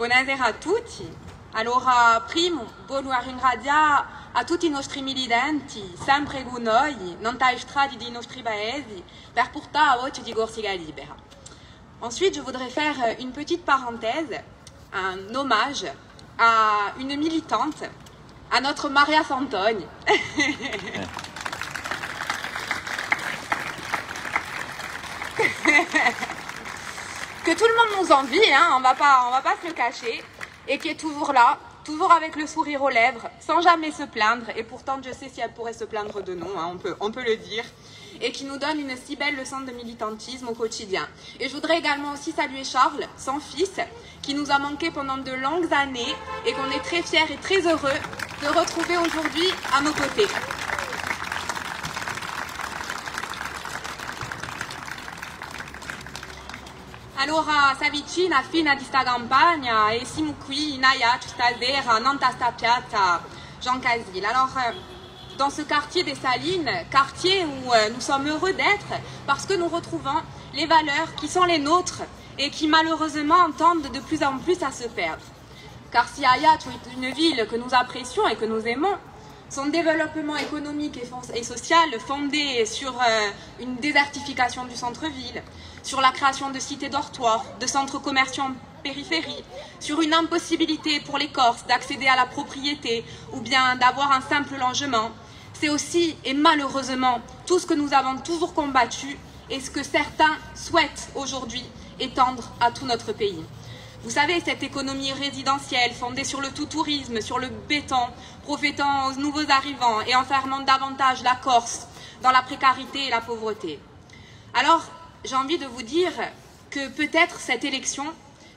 Buonasera a tutti. Allora, primo, voglio ringraziare a tutti i nostri militanti, sempre con noi, non dai strade dei nostri paesi, per portare la voce di Corsica Libera. Ensuite, je voudrais faire une petite parenthèse, un hommage à une militante, à notre Maria Santoni. Que tout le monde nous envie, hein, on va pas se le cacher, et qui est toujours là, toujours avec le sourire aux lèvres, sans jamais se plaindre, et pourtant Dieu sait si elle pourrait se plaindre de nous, hein, on peut le dire, et qui nous donne une si belle leçon de militantisme au quotidien. Et je voudrais également aussi saluer Charles, son fils, qui nous a manqué pendant de longues années, et qu'on est très fiers et très heureux de retrouver aujourd'hui à nos côtés. Allora, si avvicina a fine di sta campagna e siamo qui in Aiac stasera, non a sta piazza Jean Casil. Alors, dans ce quartier des Salines, quartier où nous sommes heureux d'être parce que nous retrouvons les valeurs qui sont les nôtres et qui malheureusement tendent de plus en plus à se perdre. Car si Aiac est une ville que nous apprécions et que nous aimons, son développement économique et social fondé sur une désertification du centre-ville, sur la création de cités dortoirs, de centres commerciaux en périphérie, sur une impossibilité pour les Corses d'accéder à la propriété ou bien d'avoir un simple logement. C'est aussi et malheureusement tout ce que nous avons toujours combattu et ce que certains souhaitent aujourd'hui étendre à tout notre pays. Vous savez, cette économie résidentielle fondée sur le tout-tourisme, sur le béton, profitant aux nouveaux arrivants et enfermant davantage la Corse dans la précarité et la pauvreté. Alors, j'ai envie de vous dire que peut-être cette élection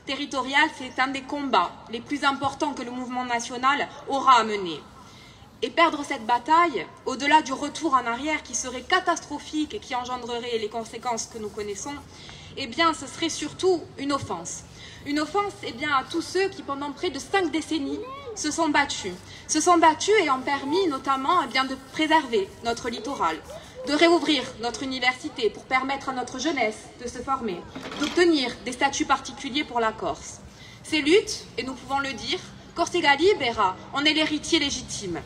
territoriale, c'est un des combats les plus importants que le mouvement national aura à mener. Et perdre cette bataille, au-delà du retour en arrière qui serait catastrophique et qui engendrerait les conséquences que nous connaissons, eh bien, ce serait surtout une offense. Une offense à tous ceux qui, pendant près de 5 décennies, se sont battus et ont permis notamment de préserver notre littoral, de réouvrir notre université pour permettre à notre jeunesse de se former, d'obtenir des statuts particuliers pour la Corse. Ces luttes, et nous pouvons le dire, Corsica Libera en est l'héritier légitime.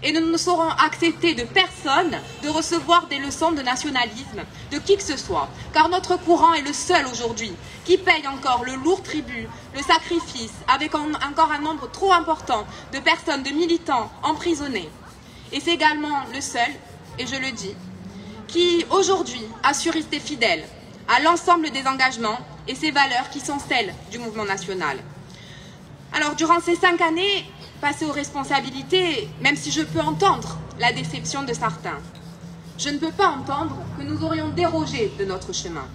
Et nous ne saurons accepter de personne de recevoir des leçons de nationalisme, de qui que ce soit, car notre courant est le seul aujourd'hui qui paye encore le lourd tribut, le sacrifice, avec encore un nombre trop important de personnes, de militants emprisonnés. Et c'est également le seul, et je le dis, qui aujourd'hui assure rester fidèle à l'ensemble des engagements et ces valeurs qui sont celles du mouvement national. Alors, durant ces 5 années passées aux responsabilités, même si je peux entendre la déception de certains, je ne peux pas entendre que nous aurions dérogé de notre chemin.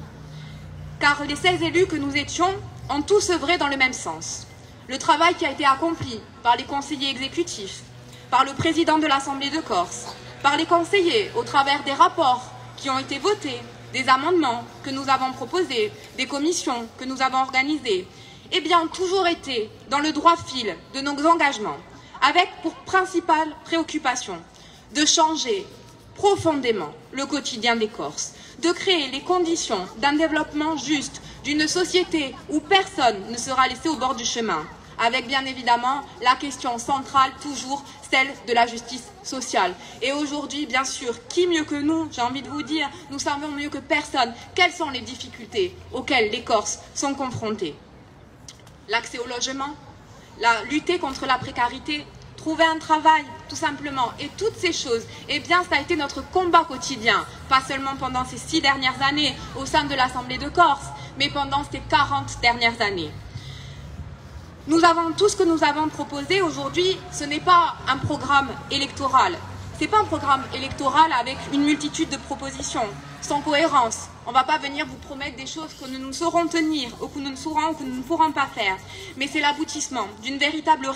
Car les 16 élus que nous étions ont tous œuvré dans le même sens. Le travail qui a été accompli par les conseillers exécutifs, par le président de l'Assemblée de Corse, par les conseillers au travers des rapports qui ont été votés, des amendements que nous avons proposés, des commissions que nous avons organisées, ont toujours été dans le droit fil de nos engagements, avec pour principale préoccupation de changer profondément le quotidien des Corses, de créer les conditions d'un développement juste, d'une société où personne ne sera laissé au bord du chemin, avec bien évidemment la question centrale, toujours celle de la justice sociale. Et aujourd'hui, bien sûr, qui mieux que nous, j'ai envie de vous dire, nous savons mieux que personne quelles sont les difficultés auxquelles les Corses sont confrontés. L'accès au logement, lutter contre la précarité, trouver un travail, tout simplement. Et toutes ces choses, ça a été notre combat quotidien, pas seulement pendant ces 6 dernières années au sein de l'Assemblée de Corse, mais pendant ces 40 dernières années. Tout ce que nous avons proposé aujourd'hui, ce n'est pas un programme électoral. Ce n'est pas un programme électoral avec une multitude de propositions, sans cohérence. On ne va pas venir vous promettre des choses que nous ne saurons tenir, ou que nous ne saurons ou que nous ne pourrons pas faire. Mais c'est l'aboutissement d'une véritable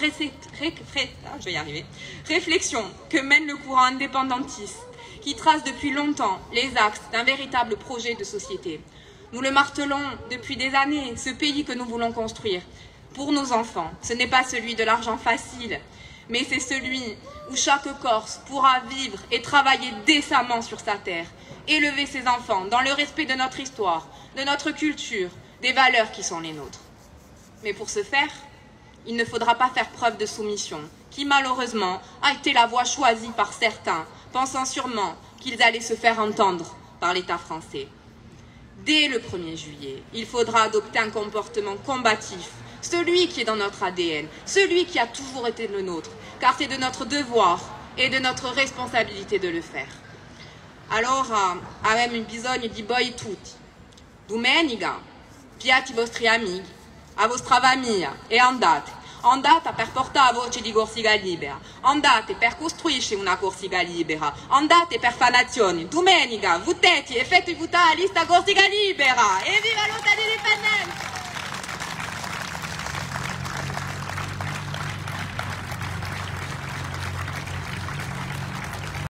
réflexion que mène le courant indépendantiste, qui trace depuis longtemps les axes d'un véritable projet de société. Nous le martelons depuis des années, ce pays que nous voulons construire pour nos enfants. Ce n'est pas celui de l'argent facile, mais c'est celui où chaque Corse pourra vivre et travailler décemment sur sa terre, élever ses enfants dans le respect de notre histoire, de notre culture, des valeurs qui sont les nôtres. Mais pour ce faire, il ne faudra pas faire preuve de soumission, qui malheureusement a été la voie choisie par certains, pensant sûrement qu'ils allaient se faire entendre par l'État français. Dès le 1er juillet, il faudra adopter un comportement combatif, celui qui est dans notre ADN, celui qui a toujours été le nôtre, car c'est de notre devoir e di nostra responsabilità de le faire. Allora, abbiamo bisogno di voi tutti. Domenica, piatti i vostri amici, a vostra famiglia e andate. Andate per portare la voce di Corsica Libera, andate per costruire una Corsica Libera, andate per fare nazioni. Domenica, votete e fate votare la lista Corsica Libera! E viva lotta di indipendenza!